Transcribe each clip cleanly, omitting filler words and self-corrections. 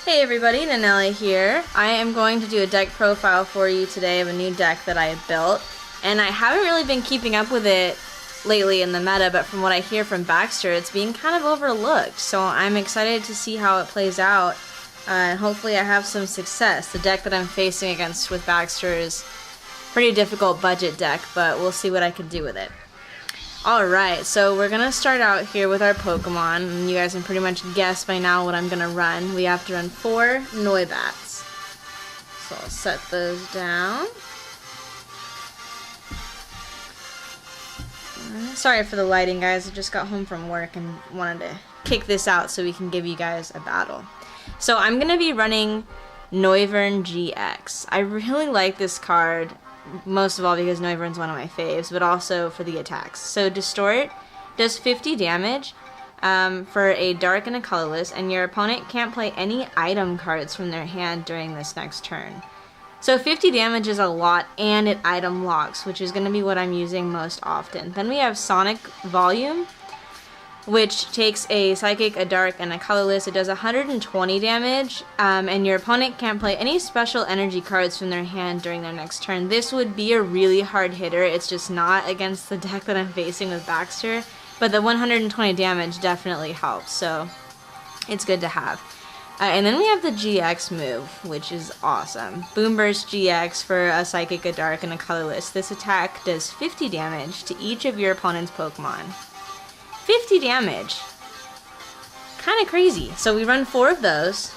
Hey everybody, Nanelli here. I am going to do a deck profile for you today of a new deck that I built. And I haven't really been keeping up with it lately in the meta, but from what I hear from Baxter, it's being kind of overlooked. So I'm excited to see how it plays out, and hopefully I have some success. The deck that I'm facing against with Baxter is a pretty difficult budget deck, but we'll see what I can do with it. Alright, so we're going to start out here with our Pokemon, and you guys can pretty much guess by now what I'm going to run. We have to run 4 Noivats. So I'll set those down. Sorry for the lighting, guys. I just got home from work and wanted to kick this out so we can give you guys a battle. So I'm going to be running Noivern GX. I really like this card. Most of all because Noivern's one of my faves, but also for the attacks. So Distort does 50 damage for a dark and a colorless, and your opponent can't play any item cards from their hand during this next turn. So 50 damage is a lot, and it item locks, which is going to be what I'm using most often. Then we have Sonic Volume, which takes a Psychic, a Dark, and a Colorless. It does 120 damage, and your opponent can't play any special energy cards from their hand during their next turn. This would be a really hard hitter. It's just not against the deck that I'm facing with Baxter, but the 120 damage definitely helps, so it's good to have. And then we have the GX move, which is awesome. Boom Burst GX for a Psychic, a Dark, and a Colorless. This attack does 50 damage to each of your opponent's Pokemon. 50 damage. Kind of crazy. So we run 4 of those,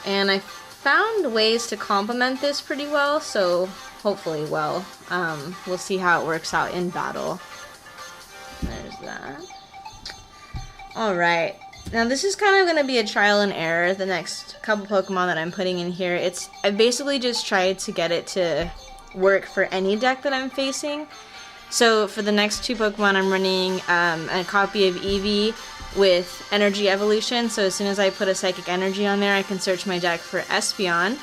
and I found ways to complement this pretty well, so hopefully well. We'll see how it works out in battle. There's that. Alright. Now this is kind of going to be a trial and error, the next couple Pokemon that I'm putting in here. I basically just tried to get it to work for any deck that I'm facing. So for the next 2 Pokemon, I'm running a copy of Eevee with Energy Evolution. So as soon as I put a Psychic Energy on there, I can search my deck for Espeon.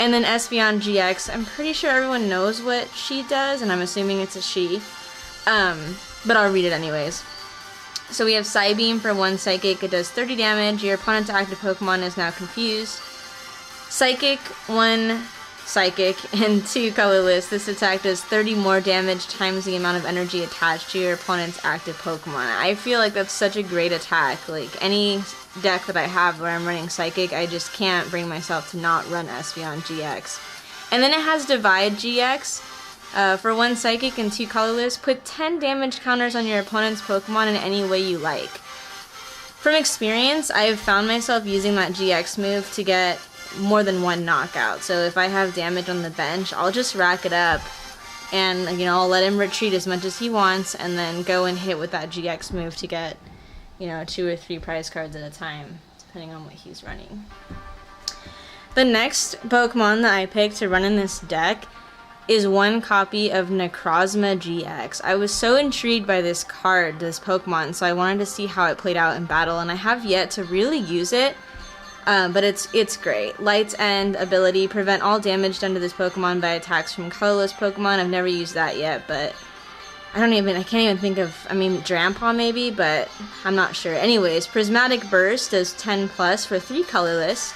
And then Espeon GX, I'm pretty sure everyone knows what she does, and I'm assuming it's a she. But I'll read it anyways. So we have Psybeam for 1 Psychic. It does 30 damage. Your opponent's active Pokemon is now confused. Psychic, 1 Psychic, and 2 Colorless. This attack does 30 more damage times the amount of energy attached to your opponent's active Pokemon. I feel like that's such a great attack. Like, any deck that I have where I'm running Psychic, I just can't bring myself to not run Espeon GX. And then it has Divide GX. For 1 Psychic and 2 Colorless, put 10 damage counters on your opponent's Pokemon in any way you like. From experience, I have found myself using that GX move to get more than 1 knockout. So if I have damage on the bench, I'll just rack it up and, you know, I'll let him retreat as much as he wants and then go and hit with that GX move to get, you know, 2 or 3 prize cards at a time, depending on what he's running. The next Pokemon that I picked to run in this deck is 1 copy of Necrozma GX. I was so intrigued by this card, this Pokemon, so I wanted to see how it played out in battle, and I have yet to really use it. But it's great. Light's End ability, prevent all damage done to this Pokemon by attacks from colorless Pokemon. I've never used that yet, but I can't even think of, I mean, Drampa maybe, but I'm not sure. Anyways, Prismatic Burst does 10 plus for 3 colorless.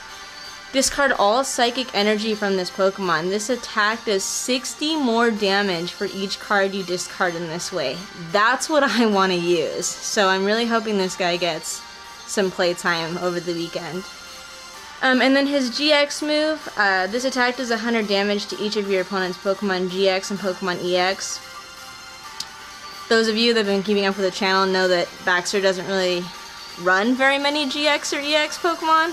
Discard all Psychic Energy from this Pokemon. This attack does 60 more damage for each card you discard in this way. That's what I want to use. So I'm really hoping this guy gets some playtime over the weekend. And then his GX move, this attack does 100 damage to each of your opponent's Pokemon GX and Pokemon EX. Those of you that have been keeping up with the channel know that Baxter doesn't really run very many GX or EX Pokemon,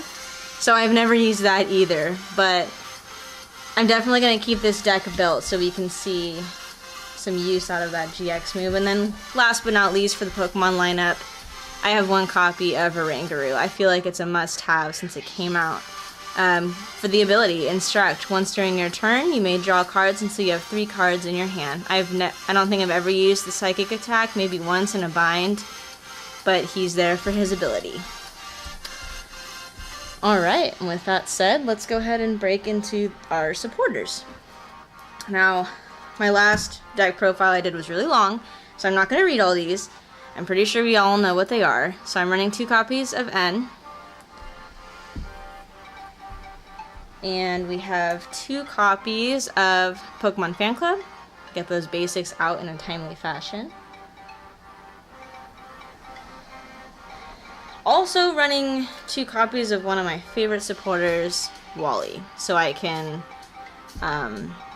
so I've never used that either, but I'm definitely going to keep this deck built so we can see some use out of that GX move. And then last but not least for the Pokemon lineup, I have 1 copy of Oranguru. I feel like it's a must-have since it came out. For the ability, Instruct. Once during your turn, you may draw cards until you have 3 cards in your hand. I don't think I've ever used the Psychic attack, maybe once in a bind, but he's there for his ability. Alright, and with that said, let's go ahead and break into our supporters. Now, my last deck profile I did was really long, so I'm not going to read all these. I'm pretty sure we all know what they are. So I'm running 2 copies of N. And we have 2 copies of Pokemon Fan Club. Get those basics out in a timely fashion. Also running 2 copies of one of my favorite supporters, Wally, so I can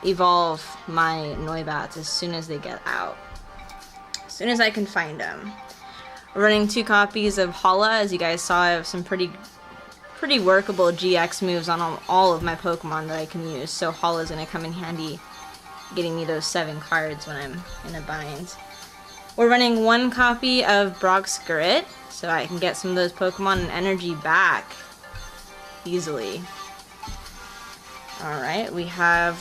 evolve my Noivats as soon as they get out. As soon as I can find them. Running 2 copies of Hala. As you guys saw, I have some pretty workable GX moves on all of my Pokemon that I can use, so Hala's gonna come in handy getting me those 7 cards when I'm in a bind. We're running 1 copy of Brock's Grit, so I can get some of those Pokemon and energy back easily. Alright, we have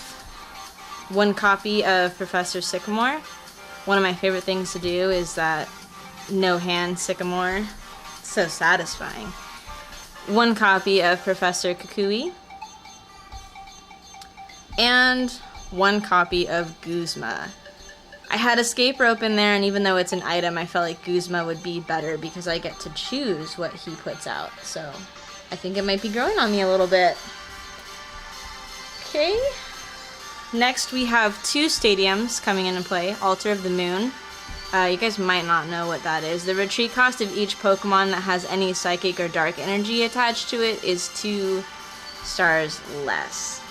1 copy of Professor Sycamore. One of my favorite things to do is that no-hand Sycamore. It's so satisfying. 1 copy of Professor Kukui. And 1 copy of Guzma. I had Escape Rope in there, and even though it's an item, I felt like Guzma would be better because I get to choose what he puts out. So I think it might be growing on me a little bit. Okay. Next we have 2 stadiums coming into play. Altar of the Moon. You guys might not know what that is. The retreat cost of each Pokemon that has any psychic or dark energy attached to it is 2 stars less.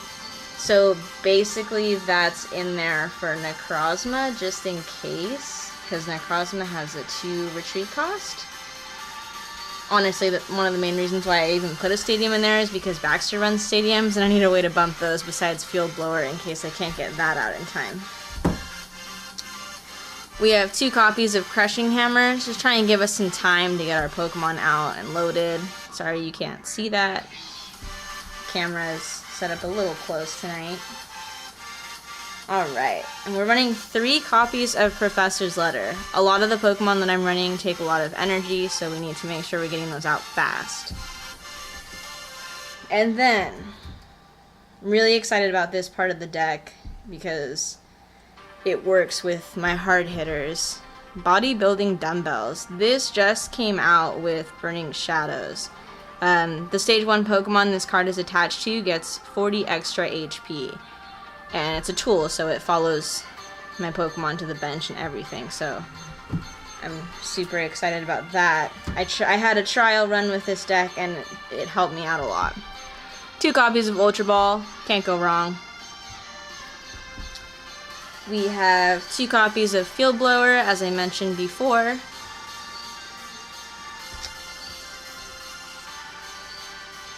So basically that's in there for Necrozma, just in case, because Necrozma has a 2 retreat cost. Honestly, one of the main reasons why I even put a stadium in there is because Baxter runs stadiums, and I need a way to bump those besides Field Blower in case I can't get that out in time. We have 2 copies of Crushing Hammer, just try and give us some time to get our Pokemon out and loaded. Sorry you can't see that. Camera's set up a little close tonight. Alright, and we're running 3 copies of Professor's Letter. A lot of the Pokemon that I'm running take a lot of energy, so we need to make sure we're getting those out fast. And then, I'm really excited about this part of the deck because it works with my hard hitters. Bodybuilding Dumbbells. This just came out with Burning Shadows. The stage 1 Pokemon this card is attached to gets 40 extra HP. And it's a tool, so it follows my Pokemon to the bench and everything, so I'm super excited about that. I had a trial run with this deck, and it helped me out a lot. 2 copies of Ultra Ball, can't go wrong. We have 2 copies of Field Blower, as I mentioned before.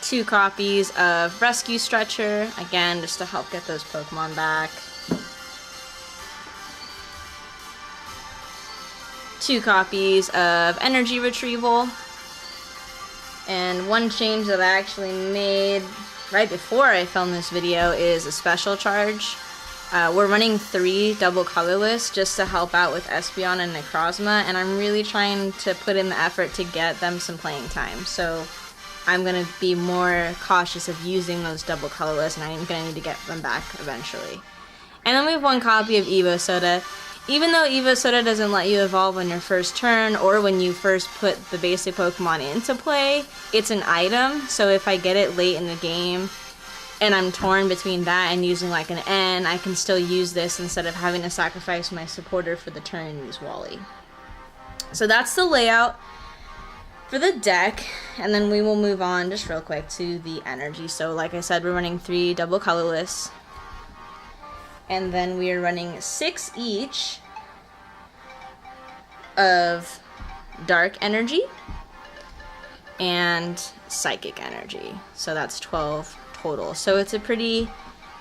Two copies of Rescue Stretcher, again, just to help get those Pokemon back. 2 copies of Energy Retrieval. And 1 change that I actually made right before I filmed this video is a special charge. We're running 3 double colorless just to help out with Espeon and Necrozma, and I'm really trying to put in the effort to get them some playing time. So I'm going to be more cautious of using those double colorless, and I'm going to need to get them back eventually. And then we have 1 copy of Evo Soda. Even though Evo Soda doesn't let you evolve on your first turn or when you first put the basic Pokemon into play, it's an item, so if I get it late in the game and I'm torn between that and using like an N, I can still use this instead of having to sacrifice my supporter for the turn and use Wally. So that's the layout for the deck, and then we will move on just real quick to the energy. So like I said, we're running 3 double colorless, and then we are running 6 each of Dark Energy and Psychic Energy. So that's 12 total. So it's a pretty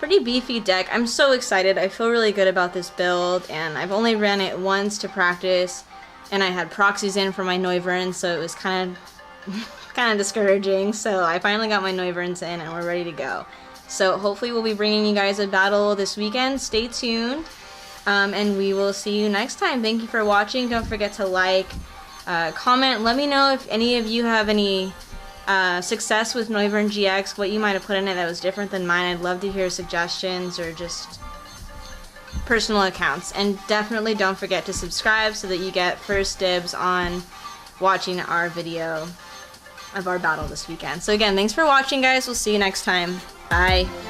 beefy deck. I'm so excited. I feel really good about this build, and I've only ran it once to practice, and I had proxies in for my Noivern, so it was kind of discouraging. So I finally got my Noiverns in, and we're ready to go. So hopefully we'll be bringing you guys a battle this weekend. Stay tuned, and we will see you next time. Thank you for watching. Don't forget to like, comment. Let me know if any of you have any success with Noivern GX, what you might have put in it that was different than mine. I'd love to hear suggestions or just personal accounts. And definitely don't forget to subscribe so that you get first dibs on watching our video of our battle this weekend. So again, thanks for watching, guys. We'll see you next time. Bye.